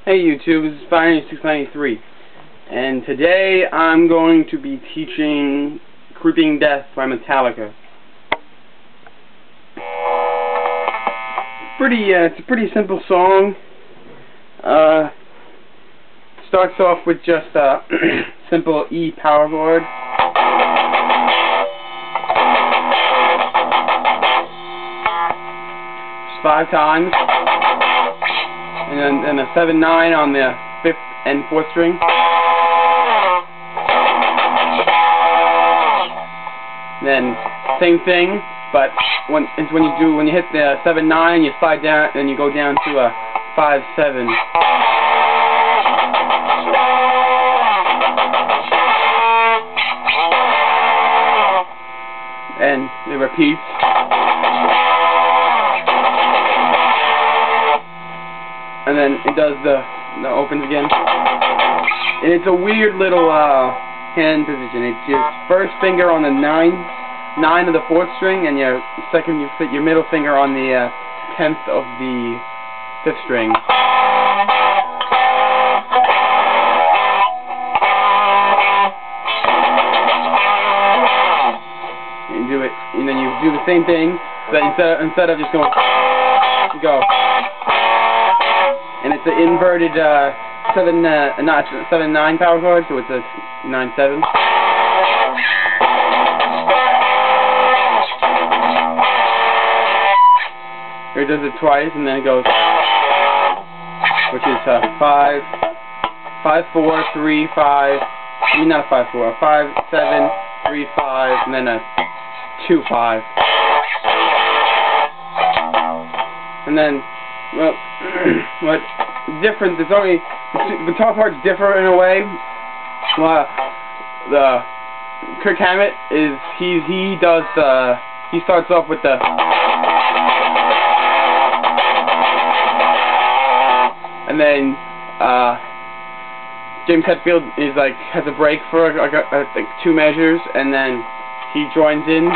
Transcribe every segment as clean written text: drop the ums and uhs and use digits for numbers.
Hey YouTube, this is Fire693, and today I'm going to be teaching Creeping Death by Metallica. It's a pretty simple song. Starts off with just a simple E power chord. Just 5 times. And a 7/9 on the 5th and 4th string. Then same thing, but when you hit the 7/9, you slide down and you go down to a 5/7. And it repeats. And then it does the opens again. And it's a weird little hand position. It's your first finger on the 9 of the 4th string, and you fit your middle finger on the 10th of the 5th string. And do it, and then you do the same thing, but instead of just going, you go. And it's an inverted 7/9 power chord, so it's a 9/7. Here it does it twice, and then it goes, which is 5, 4, 3, 5. I mean not 5, 4, 5, 7, 3, 5, and then a 2, 5. And then, well, what difference? It's only the top part's different in a way. Well, the Kirk Hammett is he starts off with the, and then James Hetfield is has a break for like 2 measures, and then he joins in.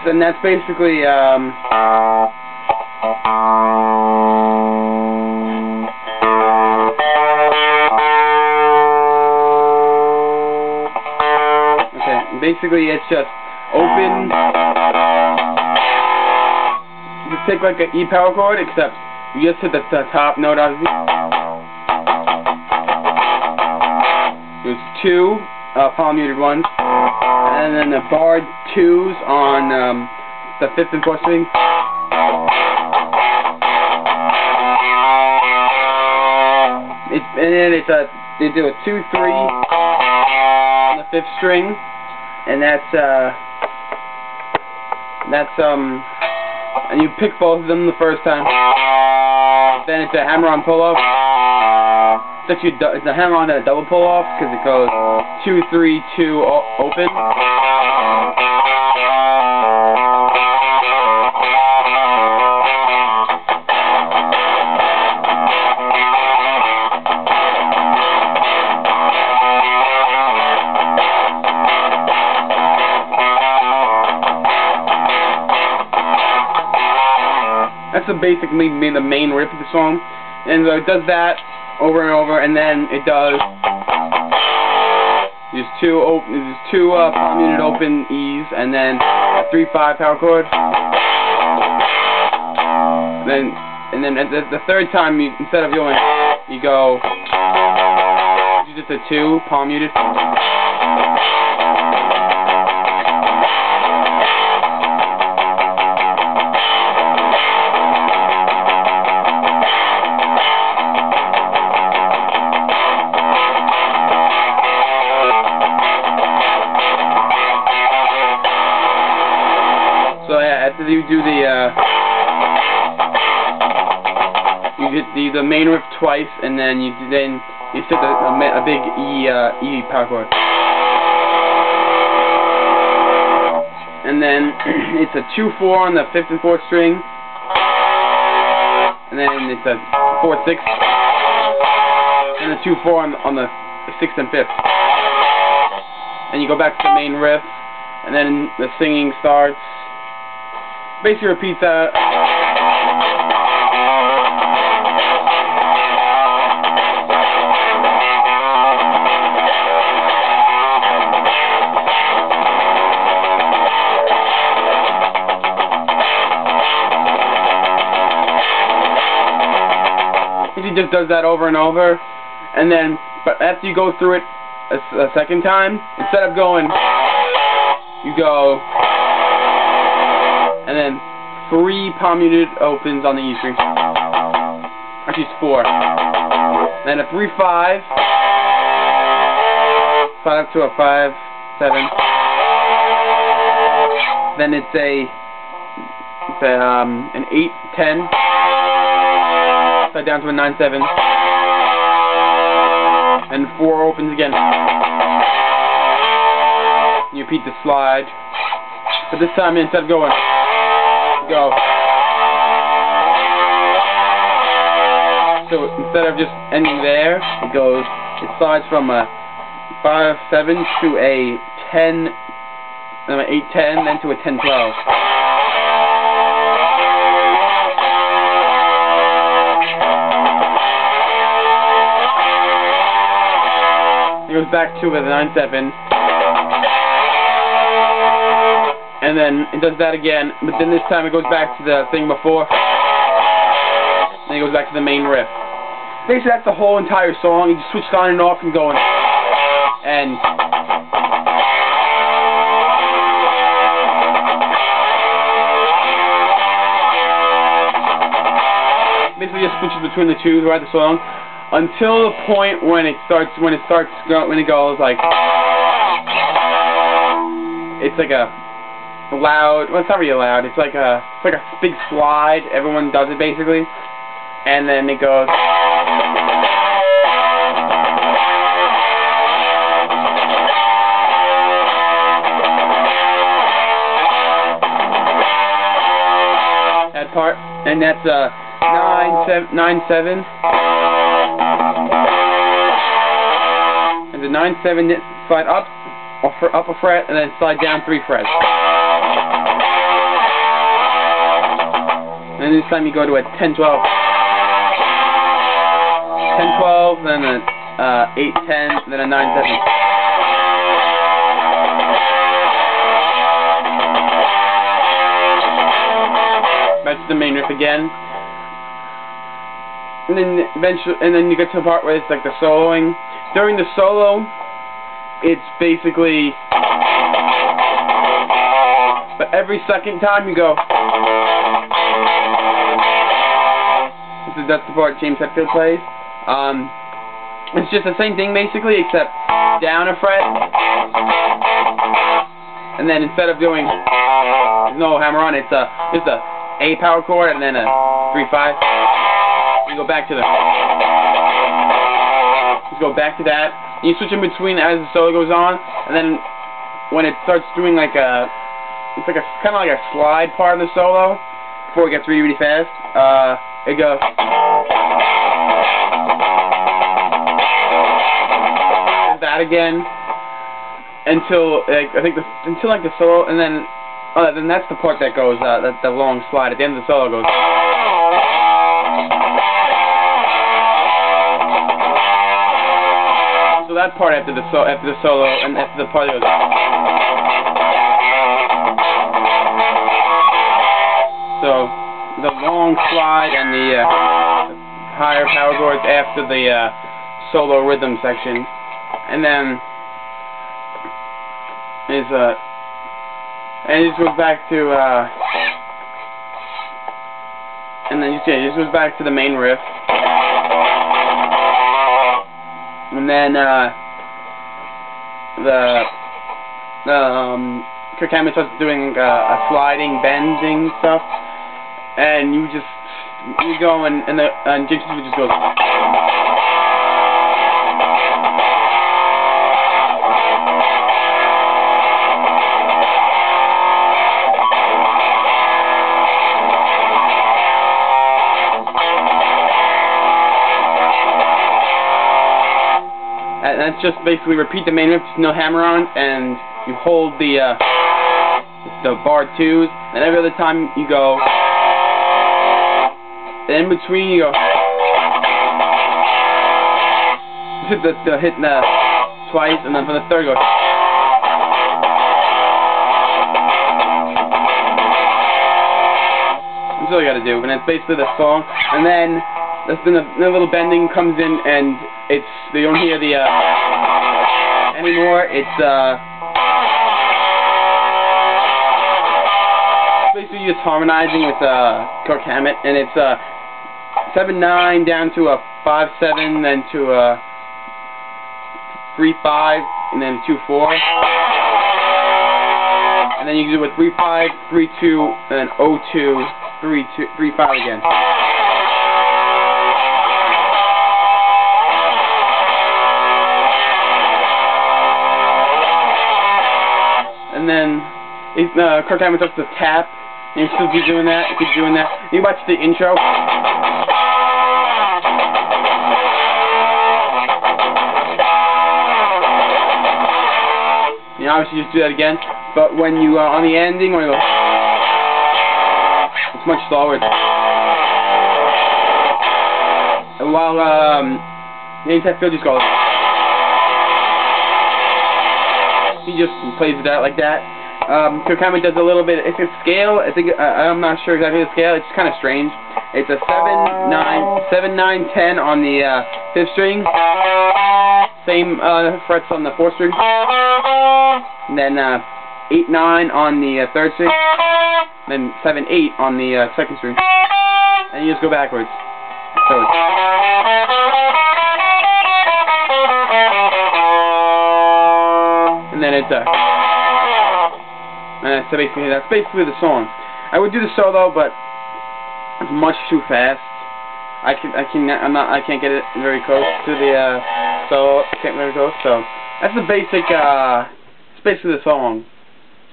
And that's basically okay. Basically, it's just open. You take like an E power chord, except you just hit the top note, obviously. There's 2 palm muted ones. And then the barred 2s on the 5th and 4th string. They do a 2/3 on the 5th string, and and you pick both of them the first time. Then it's a hammer-on pull-off. It's a hammer-on and a double pull-off because it goes 2, 3, 2 open. That's the main riff of the song, and so it does that over and over, and then it does just 2 palm muted open E's, and then a 3/5 power chord. And then the 3rd time, instead of going, you go just a 2 palm muted. So yeah, after you do you get the main riff twice, and then you set a big E power chord, and then it's a 2/4 on the 5th and 4th string, and then it's a 4/6, and a 2/4 on the 6th and 5th. And you go back to the main riff, and then the singing starts. Basically repeats that. He just does that over and over, and then, but after you go through it a second time, instead of going, you go, and then 3 palm muted opens on the E string. Actually, it's 4. Then a 3-5, 5 to a 5-7. Then it's an 8-10. Down to a 9-7, and 4 opens again. You repeat the slide, but this time instead of going, go. So instead of just ending there, it slides from a 5-7 to a 10, then an 8-10, then to a 10-12. It goes back to a 9-7, and then it does that again, but then this time it goes back to the thing before, and then it goes back to the main riff. Basically that's the whole entire song. You just switch on and off and going, and basically just switches between the two throughout the song, until the point when it goes like, it's like a loud, well, it's not really loud, it's like a big slide. Everyone does it basically, and then it goes, that part, and that's 9-7. And the 9-7 slide up a fret, and then slide down 3 frets. And this time you go to a 10-12. 10-12, then a 8-10, then a 9-7. Back to the main riff again. And then eventually, you get to the part where it's like the soloing. During the solo, it's basically, but every second time you go, that's the part James Hetfield plays. It's just the same thing basically, except down a fret, and then instead of doing no hammer on, it's just a A power chord and then a 3-5. You go back to that. You switch in between as the solo goes on, and then when it starts doing like it's like kind of like a slide part of the solo before it gets really fast. It goes. That again until until the solo, and then that's the part that goes the long slide at the end of the solo goes. So that part after the solo and after the part goes. So the long slide and the higher power chords after the solo rhythm section, and then and it just goes back to and then it just goes back to the main riff, and then Kirk Hammett starts doing a sliding, bending stuff, and you go and James Hetfield just goes. And that's just basically repeat the main riff, no hammer on, and you hold the It's the bar 2s, and every other time you go, and in between you go, hit the twice, and then for the third go. That's all you gotta do, and it's basically the song, and then the little bending comes in, and you don't hear the anymore. It's basically just harmonizing with Kirk Hammett, and it's 7/9 down to a 5/7, then to a 3/5, and then 2/4, and then you can do a 3/5, 3/2, and then 0/2, 3/2, 3/5 again. And then Kirk Hammett does the tap, and you still keep doing that, keep doing that. You watch the intro. You obviously just do that again, but when you on the ending, or you go, it's much slower. And while the inside field just goes, he just plays it out like that. Kirk Hammett does a little bit. It's a scale. I think I'm not sure exactly the scale. It's kind of strange. It's a 7/9 10 on the 5th string. Same frets on the 4th string. And then 8/9 on the 3rd string. Then 7/8 on the 2nd string. And you just go backwards. So and then it's so basically that's basically the song. I would do the solo, but it's much too fast. I can't get it very close to the solo. I can't very close. So that's the basic. It's basically the song.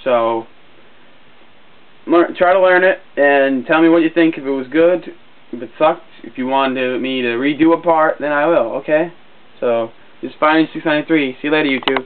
So try to learn it and tell me what you think. If it was good, if it sucked, if you wanted me to redo a part, then I will. Okay. So just find 693. See you later, YouTube.